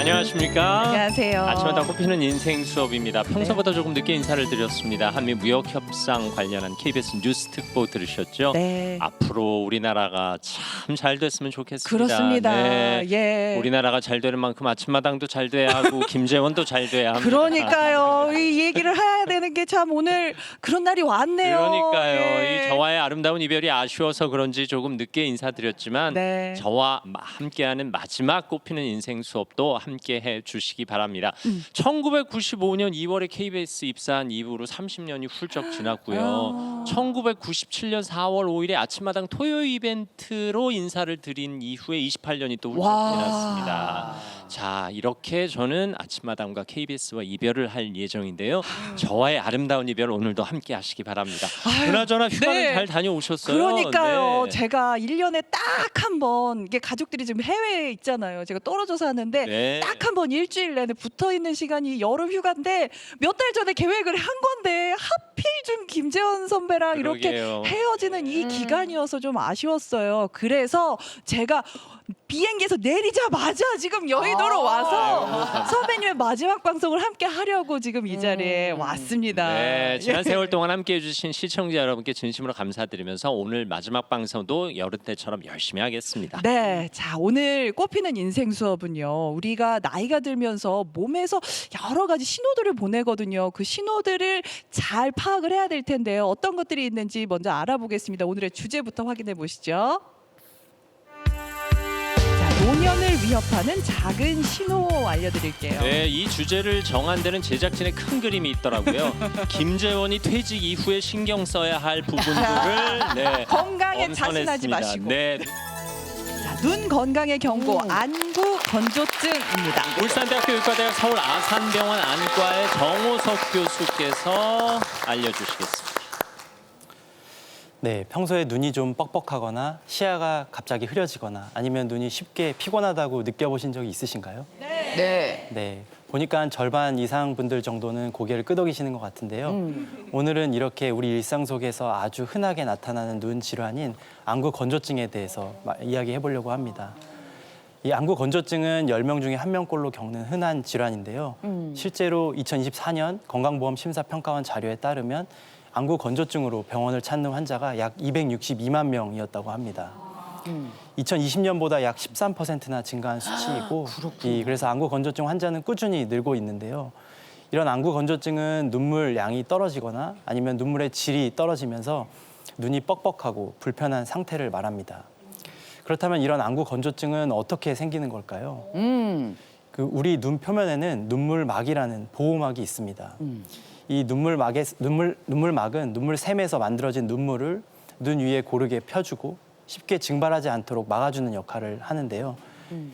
안녕하십니까? 안녕하세요. 아침마다 꽃피는 인생 수업입니다. 평소보다 조금 늦게 인사를 드렸습니다. 한미 무역 협상 관련한 KBS 뉴스 특보 들으셨죠? 네. 앞으로 우리나라가 참 잘 됐으면 좋겠습니다. 그렇습니다. 네. 예. 우리나라가 잘 되는 만큼 아침마당도 잘 돼야 하고 김재원도 잘 돼야 합니다. 그러니까요. 이 얘기를 해야 되는 게 참 오늘 그런 날이 왔네요. 그러니까요. 예. 이 저와의 아름다운 이별이 아쉬워서 그런지 조금 늦게 인사드렸지만 네. 저와 함께하는 마지막 꽃피는 인생 수업도 함께해 주시기 바랍니다. 1995년 2월에 KBS 입사한 이후로 30년이 훌쩍 지났고요. 1997년 4월 5일에 아침마당 토요 이벤트로 인사를 드린 이후에 28년이 또 훌쩍 와. 지났습니다. 자, 이렇게 저는 아침마당과 KBS와 이별을 할 예정인데요. 저와의 아름다운 이별 오늘도 함께 하시기 바랍니다. 아유, 그나저나 휴가는 네. 잘 다녀오셨어요? 그러니까요. 네. 제가 1년에 딱 한 번 이게 가족들이 지금 해외에 있잖아요. 제가 떨어져 사는데 네. 딱 한 번 일주일 내내 붙어 있는 시간이 여름 휴가인데 몇 달 전에 계획을 한 건데 하필 좀 김재원 선배랑 그러게요. 이렇게 헤어지는 이 기간이어서 좀 아쉬웠어요. 그래서 제가 비행기에서 내리자마자 지금 여의도로 와서 선배님의 마지막 방송을 함께 하려고 지금 이 자리에 왔습니다. 네, 지난 예. 세월 동안 함께해 주신 시청자 여러분께 진심으로 감사드리면서 오늘 마지막 방송도 여름 때처럼 열심히 하겠습니다. 네, 자 오늘 꽃피는 인생 수업은요. 우리가 나이가 들면서 몸에서 여러 가지 신호들을 보내거든요. 그 신호들을 잘 파악을 해야 될 텐데요. 어떤 것들이 있는지 먼저 알아보겠습니다. 오늘의 주제부터 확인해 보시죠. 자, 노년을 위협하는 작은 신호 알려드릴게요. 네, 이 주제를 정한 데는 제작진의 큰 그림이 있더라고요. 김재원이 퇴직 이후에 신경 써야 할 부분들을 네, 건강에 엄선했습니다. 자신하지 마시고. 네, 자, 눈 건강의 경고 안구 건조증입니다. 울산대학교 의과대학 서울 아산병원 안과의 정호석 교수께서 알려주시겠습니다. 네, 평소에 눈이 좀 뻑뻑하거나 시야가 갑자기 흐려지거나 아니면 눈이 쉽게 피곤하다고 느껴보신 적이 있으신가요? 네. 네, 보니까 절반 이상 분들 정도는 고개를 끄덕이시는 것 같은데요. 오늘은 이렇게 우리 일상 속에서 아주 흔하게 나타나는 눈 질환인 안구 건조증에 대해서 이야기해 보려고 합니다. 이 안구 건조증은 10명 중에 1명꼴로 겪는 흔한 질환인데요. 실제로 2024년 건강보험 심사평가원 자료에 따르면 안구 건조증으로 병원을 찾는 환자가 약 262만 명이었다고 합니다. 2020년보다 약 13%나 증가한 수치이고 그래서 안구 건조증 환자는 꾸준히 늘고 있는데요. 이런 안구 건조증은 눈물 양이 떨어지거나 아니면 눈물의 질이 떨어지면서 눈이 뻑뻑하고 불편한 상태를 말합니다. 그렇다면 이런 안구 건조증은 어떻게 생기는 걸까요? 그 우리 눈 표면에는 눈물막이라는 보호막이 있습니다. 이 눈물막은 눈물샘에서 만들어진 눈물을 눈 위에 고르게 펴주고 쉽게 증발하지 않도록 막아주는 역할을 하는데요.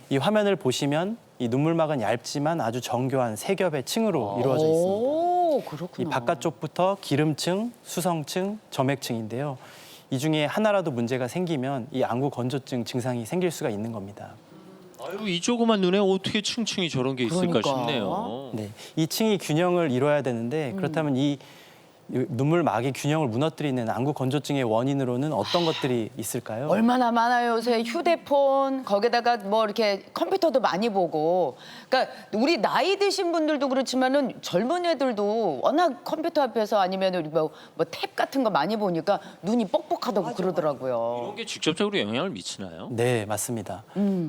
이 화면을 보시면 이 눈물막은 얇지만 아주 정교한 세 겹의 층으로 이루어져 있습니다. 오, 이 그렇구나. 바깥쪽부터 기름층, 수성층, 점액층인데요. 이 중에 하나라도 문제가 생기면 이 안구 건조증 증상이 생길 수가 있는 겁니다. 아유, 이 조그만 눈에 어떻게 층층이 저런 게 있을까 그러니까. 싶네요. 네, 이 층이 균형을 이뤄야 되는데 그렇다면 이 눈물막이 균형을 무너뜨리는 안구 건조증의 원인으로는 어떤 것들이 있을까요? 얼마나 많아요 요새 휴대폰 거기다가 뭐 이렇게 컴퓨터도 많이 보고 그러니까 우리 나이 드신 분들도 그렇지만은 젊은 애들도 워낙 컴퓨터 앞에서 아니면 뭐 탭 같은 거 많이 보니까 눈이 뻑뻑하다고 그러더라고요. 이런 게 직접적으로 영향을 미치나요? 네, 맞습니다.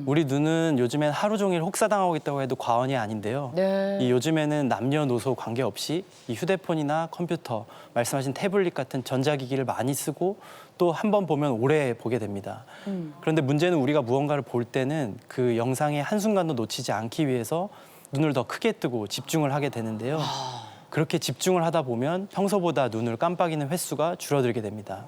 우리 눈은 요즘엔 하루 종일 혹사당하고 있다고 해도 과언이 아닌데요. 네. 이 요즘에는 남녀노소 관계없이 이 휴대폰이나 컴퓨터, 말씀하신 태블릿 같은 전자기기를 많이 쓰고 또 한 번 보면 오래 보게 됩니다. 그런데 문제는 우리가 무언가를 볼 때는 그 영상의 한순간도 놓치지 않기 위해서 눈을 더 크게 뜨고 집중을 하게 되는데요. 그렇게 집중을 하다 보면 평소보다 눈을 깜빡이는 횟수가 줄어들게 됩니다.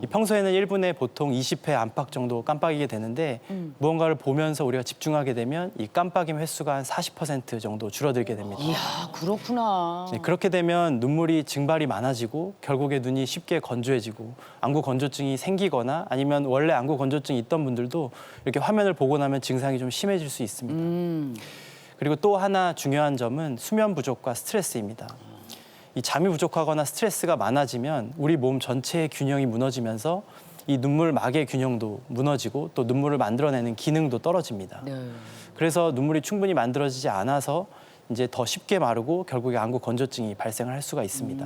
이 평소에는 1분에 보통 20회 안팎 정도 깜빡이게 되는데 무언가를 보면서 우리가 집중하게 되면 이 깜빡임 횟수가 한 40% 정도 줄어들게 됩니다. 이야 그렇구나. 네, 그렇게 되면 눈물이 증발이 많아지고 결국에 눈이 쉽게 건조해지고 안구 건조증이 생기거나 아니면 원래 안구 건조증이 있던 분들도 이렇게 화면을 보고 나면 증상이 좀 심해질 수 있습니다. 그리고 또 하나 중요한 점은 수면 부족과 스트레스입니다. 이 잠이 부족하거나 스트레스가 많아지면 우리 몸 전체의 균형이 무너지면서 이 눈물막의 균형도 무너지고 또 눈물을 만들어내는 기능도 떨어집니다. 네. 그래서 눈물이 충분히 만들어지지 않아서 이제 더 쉽게 마르고 결국에 안구 건조증이 발생을 할 수가 있습니다.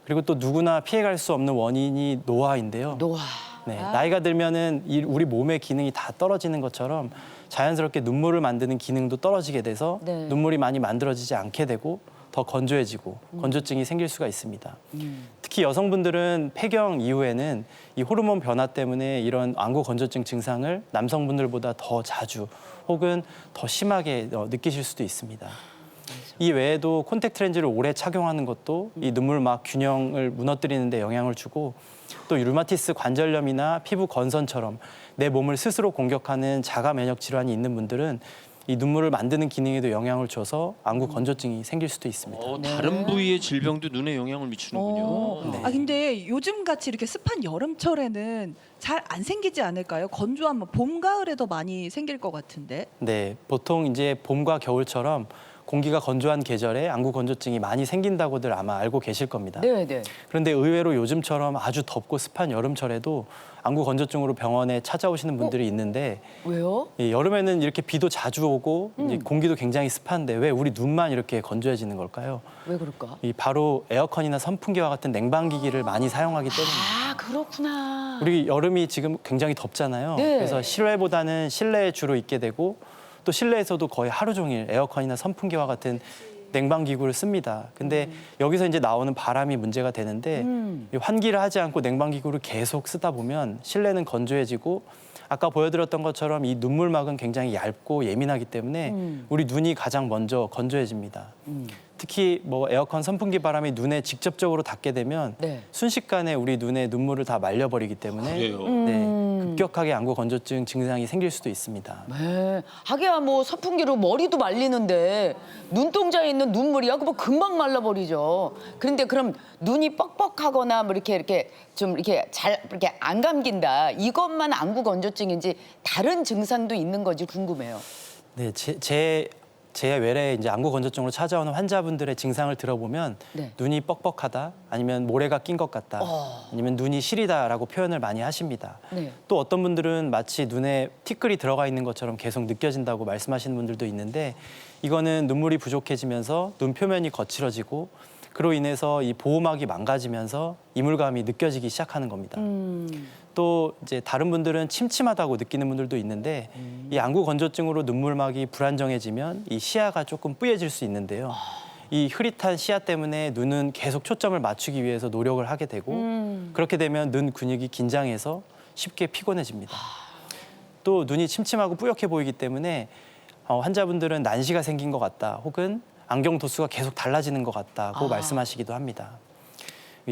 그리고 또 누구나 피해갈 수 없는 원인이 노화인데요. 노화. 네, 나이가 들면은 우리 몸의 기능이 다 떨어지는 것처럼 자연스럽게 눈물을 만드는 기능도 떨어지게 돼서 네. 눈물이 많이 만들어지지 않게 되고 더 건조해지고 건조증이 생길 수가 있습니다. 특히 여성분들은 폐경 이후에는 이 호르몬 변화 때문에 이런 안구 건조증 증상을 남성분들보다 더 자주 혹은 더 심하게 느끼실 수도 있습니다. 이 외에도 콘택트 렌즈를 오래 착용하는 것도 이 눈물막 균형을 무너뜨리는 데 영향을 주고 또 류마티스 관절염이나 피부 건선처럼 내 몸을 스스로 공격하는 자가 면역 질환이 있는 분들은 이 눈물을 만드는 기능에도 영향을 줘서 안구 건조증이 생길 수도 있습니다. 다른 부위의 질병도 눈에 영향을 미치는군요. 네. 아 근데 요즘 같이 이렇게 습한 여름철에는 잘 안 생기지 않을까요? 건조하면 봄, 가을에 더 많이 생길 것 같은데. 네, 보통 이제 봄과 겨울처럼 공기가 건조한 계절에 안구 건조증이 많이 생긴다고들 아마 알고 계실 겁니다. 네, 네. 그런데 의외로 요즘처럼 아주 덥고 습한 여름철에도 안구 건조증으로 병원에 찾아오시는 분들이 있는데 왜요? 이 여름에는 이렇게 비도 자주 오고 이제 공기도 굉장히 습한데 왜 우리 눈만 이렇게 건조해지는 걸까요? 왜 그럴까? 이 바로 에어컨이나 선풍기와 같은 냉방기기를 많이 사용하기 때문입니다. 아, 그렇구나. 우리 여름이 지금 굉장히 덥잖아요. 네. 그래서 실외보다는 실내에 주로 있게 되고 또 실내에서도 거의 하루 종일 에어컨이나 선풍기와 같은 냉방기구를 씁니다. 근데 여기서 이제 나오는 바람이 문제가 되는데 이 환기를 하지 않고 냉방기구를 계속 쓰다 보면 실내는 건조해지고 아까 보여드렸던 것처럼 이 눈물막은 굉장히 얇고 예민하기 때문에 우리 눈이 가장 먼저 건조해집니다. 특히 뭐 에어컨 선풍기 바람이 눈에 직접적으로 닿게 되면 네. 순식간에 우리 눈의 눈물을 다 말려버리기 때문에 그래요? 네, 급격하게 안구 건조증 증상이 생길 수도 있습니다. 네. 하기야 뭐 선풍기로 머리도 말리는데 눈동자에 있는 눈물이야 그거 금방 말라버리죠. 그런데 그럼 눈이 뻑뻑하거나 뭐 이렇게 좀 이렇게 잘 이렇게 안 감긴다. 이것만 안구 건조증인지 다른 증상도 있는 건지 궁금해요. 네, 제 외래에 이제 안구 건조증으로 찾아오는 환자분들의 증상을 들어보면 네. 눈이 뻑뻑하다, 아니면 모래가 낀 것 같다, 아니면 눈이 시리다라고 표현을 많이 하십니다. 네. 또 어떤 분들은 마치 눈에 티끌이 들어가 있는 것처럼 계속 느껴진다고 말씀하시는 분들도 있는데 이거는 눈물이 부족해지면서 눈 표면이 거칠어지고 그로 인해서 이 보호막이 망가지면서 이물감이 느껴지기 시작하는 겁니다. 또 이제 다른 분들은 침침하다고 느끼는 분들도 있는데 이 안구 건조증으로 눈물막이 불안정해지면 이 시야가 조금 뿌얘질 수 있는데요. 이 흐릿한 시야 때문에 눈은 계속 초점을 맞추기 위해서 노력을 하게 되고 그렇게 되면 눈 근육이 긴장해서 쉽게 피곤해집니다. 또 눈이 침침하고 뿌옇게 보이기 때문에 환자분들은 난시가 생긴 것 같다 혹은 안경 도수가 계속 달라지는 것 같다고 말씀하시기도 합니다.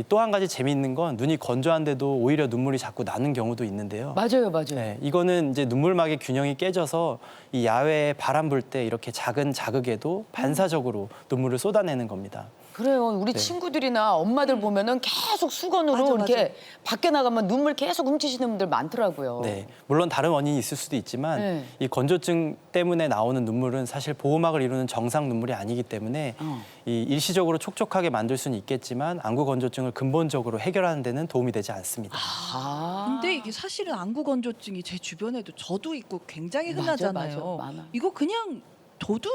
또 한 가지 재미있는 건 눈이 건조한데도 오히려 눈물이 자꾸 나는 경우도 있는데요. 맞아요, 맞아요. 네, 이거는 이제 눈물막의 균형이 깨져서 이 야외에 바람 불 때 이렇게 작은 자극에도 반사적으로 눈물을 쏟아내는 겁니다. 그래요. 우리 네. 친구들이나 엄마들 보면은 계속 수건으로 맞아, 이렇게 맞아. 밖에 나가면 눈물 계속 훔치시는 분들 많더라고요. 네, 물론 다른 원인이 있을 수도 있지만 네. 이 건조증 때문에 나오는 눈물은 사실 보호막을 이루는 정상 눈물이 아니기 때문에 이 일시적으로 촉촉하게 만들 수는 있겠지만 안구 건조증을 근본적으로 해결하는 데는 도움이 되지 않습니다. 아. 근데 이게 사실은 안구 건조증이 제 주변에도 저도 있고 굉장히 맞아, 흔하잖아요. 맞아, 많아. 이거 그냥 둬도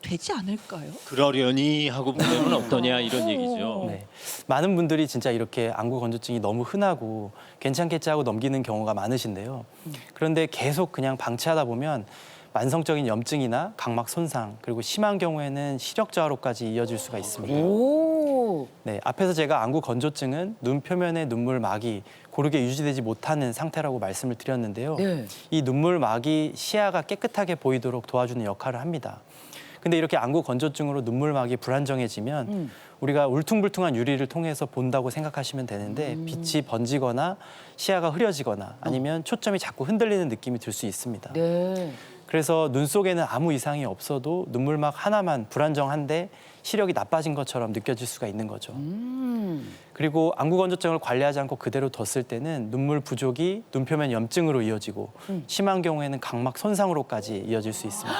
되지 않을까요? 그러려니 하고 보면 어떠냐 이런 얘기죠. 네, 많은 분들이 진짜 이렇게 안구 건조증이 너무 흔하고 괜찮겠지 하고 넘기는 경우가 많으신데요. 그런데 계속 그냥 방치하다 보면 만성적인 염증이나 각막 손상 그리고 심한 경우에는 시력 저하로까지 이어질 수가 있습니다. 오. 네, 앞에서 제가 안구 건조증은 눈 표면의 눈물막이 고르게 유지되지 못하는 상태라고 말씀을 드렸는데요. 네. 이 눈물막이 시야가 깨끗하게 보이도록 도와주는 역할을 합니다. 근데 이렇게 안구 건조증으로 눈물막이 불안정해지면 우리가 울퉁불퉁한 유리를 통해서 본다고 생각하시면 되는데 빛이 번지거나 시야가 흐려지거나 아니면 초점이 자꾸 흔들리는 느낌이 들 수 있습니다. 네. 그래서 눈 속에는 아무 이상이 없어도 눈물막 하나만 불안정한데 시력이 나빠진 것처럼 느껴질 수가 있는 거죠. 그리고 안구 건조증을 관리하지 않고 그대로 뒀을 때는 눈물 부족이 눈표면 염증으로 이어지고 심한 경우에는 각막 손상으로까지 이어질 수 있습니다.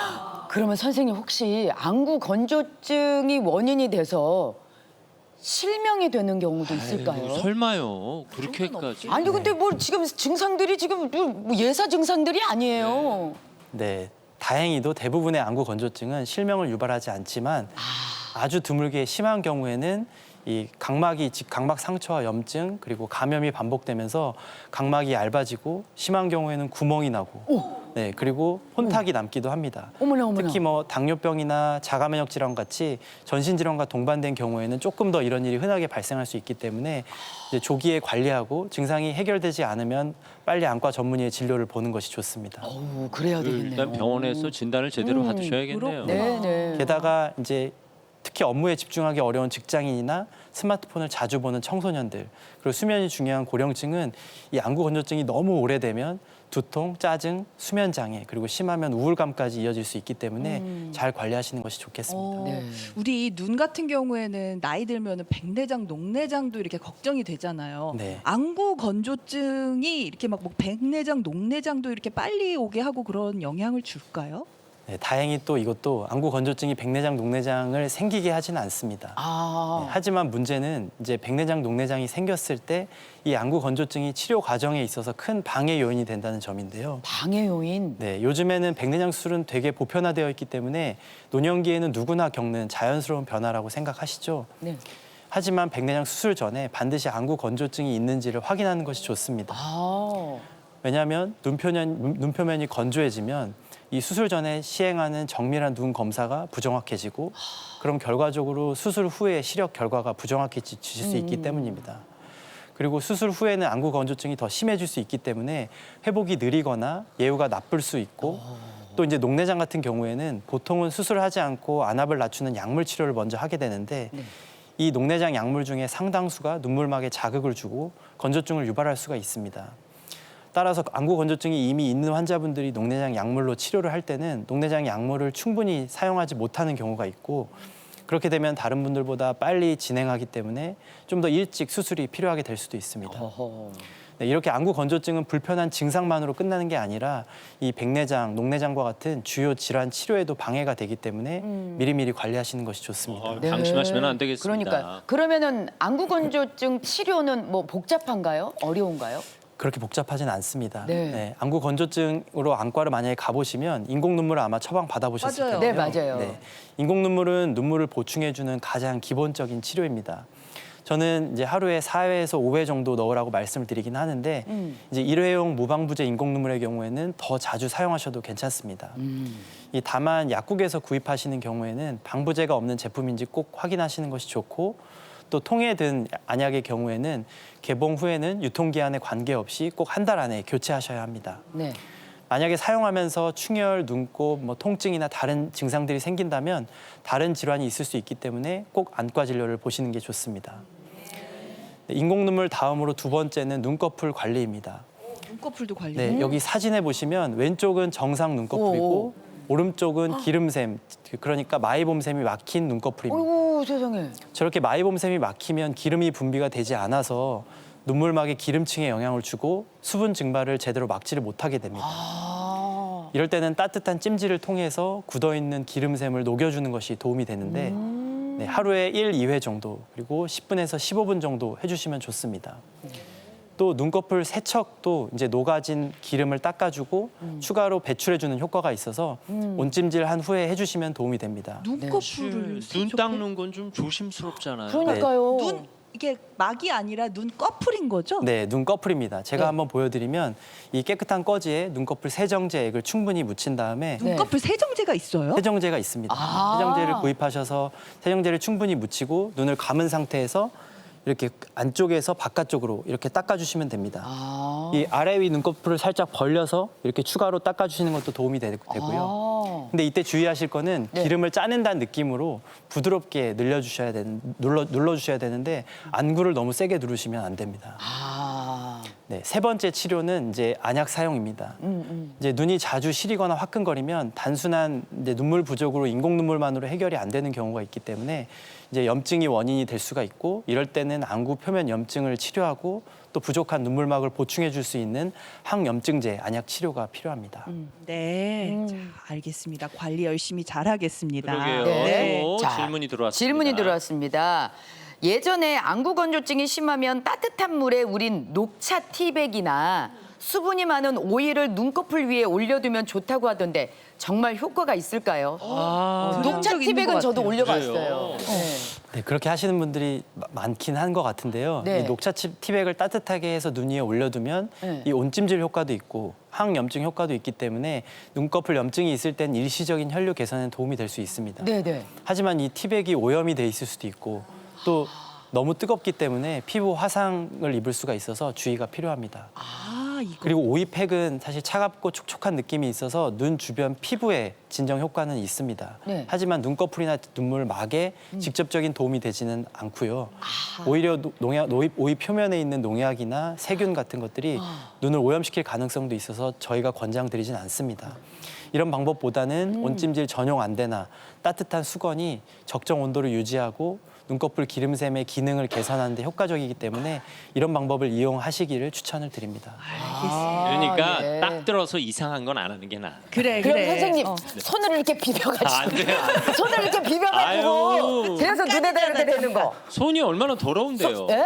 그러면 선생님 혹시 안구 건조증이 원인이 돼서 실명이 되는 경우도 있을까요? 설마요. 그렇게까지. 아니 근데 뭐 지금 증상들이 지금 뭐 예사 증상들이 아니에요. 네, 다행히도 대부분의 안구 건조증은 실명을 유발하지 않지만 아주 드물게 심한 경우에는 이 각막이 각막 상처와 염증 그리고 감염이 반복되면서 각막이 얇아지고 심한 경우에는 구멍이 나고 네 그리고 혼탁이 남기도 합니다. 어머나 어머나. 특히 뭐 당뇨병이나 자가면역 질환 같이 전신 질환과 동반된 경우에는 조금 더 이런 일이 흔하게 발생할 수 있기 때문에 이제 조기에 관리하고 증상이 해결되지 않으면 빨리 안과 전문의의 진료를 보는 것이 좋습니다. 어우, 그래야 되겠네요. 일단 병원에서 진단을 제대로 받으셔야겠네요. 네네. 게다가 이제 특히 업무에 집중하기 어려운 직장인이나 스마트폰을 자주 보는 청소년들 그리고 수면이 중요한 고령층은 이 안구 건조증이 너무 오래되면 두통, 짜증, 수면 장애 그리고 심하면 우울감까지 이어질 수 있기 때문에 잘 관리하시는 것이 좋겠습니다. 네. 우리 눈 같은 경우에는 나이 들면은 백내장, 녹내장도 이렇게 걱정이 되잖아요. 네. 안구 건조증이 이렇게 막 뭐 백내장, 녹내장도 이렇게 빨리 오게 하고 그런 영향을 줄까요? 네, 다행히 또 이것도 안구 건조증이 백내장, 녹내장을 생기게 하지는 않습니다. 아. 하지만 문제는 이제 백내장, 녹내장이 생겼을 때 이 안구 건조증이 치료 과정에 있어서 큰 방해 요인이 된다는 점인데요. 방해 요인. 네, 요즘에는 백내장 수술은 되게 보편화되어 있기 때문에 노년기에는 누구나 겪는 자연스러운 변화라고 생각하시죠. 네. 하지만 백내장 수술 전에 반드시 안구 건조증이 있는지를 확인하는 것이 좋습니다. 아. 왜냐하면 눈표면이 건조해지면 이 수술 전에 시행하는 정밀한 눈 검사가 부정확해지고 그럼 결과적으로 수술 후에 시력 결과가 부정확해질 수 있기 때문입니다. 그리고 수술 후에는 안구 건조증이 더 심해질 수 있기 때문에 회복이 느리거나 예후가 나쁠 수 있고 또 이제 녹내장 같은 경우에는 보통은 수술하지 않고 안압을 낮추는 약물 치료를 먼저 하게 되는데 이 녹내장 약물 중에 상당수가 눈물막에 자극을 주고 건조증을 유발할 수가 있습니다. 따라서 안구 건조증이 이미 있는 환자분들이 녹내장 약물로 치료를 할 때는 녹내장 약물을 충분히 사용하지 못하는 경우가 있고 그렇게 되면 다른 분들보다 빨리 진행하기 때문에 좀 더 일찍 수술이 필요하게 될 수도 있습니다. 어허. 네, 이렇게 안구 건조증은 불편한 증상만으로 끝나는 게 아니라 이 백내장, 녹내장과 같은 주요 질환 치료에도 방해가 되기 때문에 미리미리 관리하시는 것이 좋습니다. 네. 방심하시면 안 되겠습니다. 그러니까 그러면은 안구 건조증 치료는 뭐 복잡한가요? 어려운가요? 그렇게 복잡하진 않습니다. 네. 안구 건조증으로 안과를 만약에 가보시면 인공 눈물을 아마 처방 받아보셨을 맞아요. 텐데요. 네, 맞아요. 인공 눈물은 눈물을 보충해주는 가장 기본적인 치료입니다. 저는 이제 하루에 4회에서 5회 정도 넣으라고 말씀을 드리긴 하는데 이제 일회용 무방부제 인공 눈물의 경우에는 더 자주 사용하셔도 괜찮습니다. 이 다만 약국에서 구입하시는 경우에는 방부제가 없는 제품인지 꼭 확인하시는 것이 좋고 또 통에 든 안약의 경우에는 개봉 후에는 유통기한에 관계없이 꼭 한 달 안에 교체하셔야 합니다. 네. 만약에 사용하면서 충혈, 눈곱, 통증이나 다른 증상들이 생긴다면 다른 질환이 있을 수 있기 때문에 꼭 안과 진료를 보시는 게 좋습니다. 인공 눈물 다음으로 두 번째는 눈꺼풀 관리입니다. 눈꺼풀도 관리. 네, 여기 사진에 보시면 왼쪽은 정상 눈꺼풀이고 오른쪽은 기름샘, 그러니까 마이봄샘이 막힌 눈꺼풀입니다. 어이구, 세상에. 저렇게 마이봄샘이 막히면 기름이 분비가 되지 않아서 눈물막에 기름층에 영향을 주고 수분 증발을 제대로 막지를 못하게 됩니다. 아. 이럴 때는 따뜻한 찜질을 통해서 굳어있는 기름샘을 녹여주는 것이 도움이 되는데 네, 하루에 1, 2회 정도 그리고 10분에서 15분 정도 해주시면 좋습니다. 또 눈꺼풀 세척도 이제 녹아진 기름을 닦아주고 추가로 배출해주는 효과가 있어서 온찜질 한 후에 해주시면 도움이 됩니다. 눈꺼풀을 눈 닦는 건 좀 조심스럽잖아요. 그러니까요. 눈 이게 막이 아니라 눈꺼풀인 거죠? 네, 눈꺼풀입니다. 제가 네. 한번 보여드리면 이 깨끗한 꺼지에 눈꺼풀 세정제 액을 충분히 묻힌 다음에 눈꺼풀 세정제가 있어요? 세정제가 있습니다. 아. 세정제를 구입하셔서 세정제를 충분히 묻히고 눈을 감은 상태에서 이렇게 안쪽에서 바깥쪽으로 이렇게 닦아주시면 됩니다. 아. 이 아래 위 눈꺼풀을 살짝 벌려서 이렇게 추가로 닦아주시는 것도 도움이 되고요. 아. 근데 이때 주의하실 거는 네. 기름을 짜낸다는 느낌으로 부드럽게 눌러주셔야 되는데 안구를 너무 세게 누르시면 안 됩니다. 아. 네, 세 번째 치료는 이제 안약 사용입니다. 이제 눈이 자주 시리거나 화끈거리면 단순한 이제 눈물 부족으로 인공 눈물만으로 해결이 안 되는 경우가 있기 때문에 이제 염증이 원인이 될 수가 있고 이럴 때는 안구 표면 염증을 치료하고 또 부족한 눈물막을 보충해 줄 수 있는 항염증제 안약 치료가 필요합니다. 네, 자, 알겠습니다. 관리 열심히 잘하겠습니다. 그러게요. 네. 또 자, 질문이 들어왔습니다. 질문이 들어왔습니다. 예전에 안구 건조증이 심하면 따뜻한 물에 우린 녹차 티백이나 수분이 많은 오일을 눈꺼풀 위에 올려두면 좋다고 하던데 정말 효과가 있을까요? 녹차 적 있는 티백은 것 저도 같아요. 올려봤어요. 네, 그렇게 하시는 분들이 많긴 한 것 같은데요. 네. 이 녹차 티백을 따뜻하게 해서 눈 위에 올려두면 네. 이 온찜질 효과도 있고 항염증 효과도 있기 때문에 눈꺼풀 염증이 있을 땐 일시적인 혈류 개선에 도움이 될 수 있습니다. 네네. 하지만 이 티백이 오염이 돼 있을 수도 있고 또 너무 뜨겁기 때문에 피부 화상을 입을 수가 있어서 주의가 필요합니다. 이거. 그리고 오이팩은 사실 차갑고 촉촉한 느낌이 있어서 눈 주변 피부에 진정 효과는 있습니다. 네. 하지만 눈꺼풀이나 눈물막에 직접적인 도움이 되지는 않고요. 오히려 오이 표면에 있는 농약이나 세균 같은 것들이 눈을 오염시킬 가능성도 있어서 저희가 권장드리진 않습니다. 이런 방법보다는 온찜질 전용 안대나 따뜻한 수건이 적정 온도를 유지하고 눈꺼풀 기름샘의 기능을 개선하는 데 효과적이기 때문에 이런 방법을 이용하시기를 추천을 드립니다. 그러니까 예. 딱 들어서 이상한 건 안 하는 게 나아. 그래 그럼 그래. 선생님 어. 손을 이렇게 비벼가지고 안 돼요. 손을 이렇게 비벼가지고 아유. 그래서 눈에다 이렇게 되는 거. 손이 얼마나 더러운데요. 예?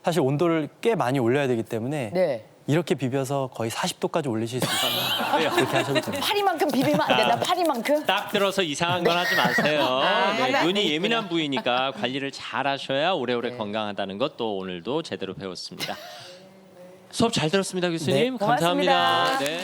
사실 온도를 꽤 많이 올려야 되기 때문에 네. 이렇게 비벼서 거의 40도까지 올리실 수 있습니다. 그렇게 하셔도 됩니다. 파리만큼 비비면 안 되나? 파리만큼? 딱 들어서 이상한 건 하지 마세요. 네, 하면 안 눈이 되겠구나. 예민한 부위니까 관리를 잘 하셔야 오래오래 건강하다는 것 또 오늘도 제대로 배웠습니다. 수업 잘 들었습니다, 교수님. 네, 고맙습니다. 감사합니다. 네.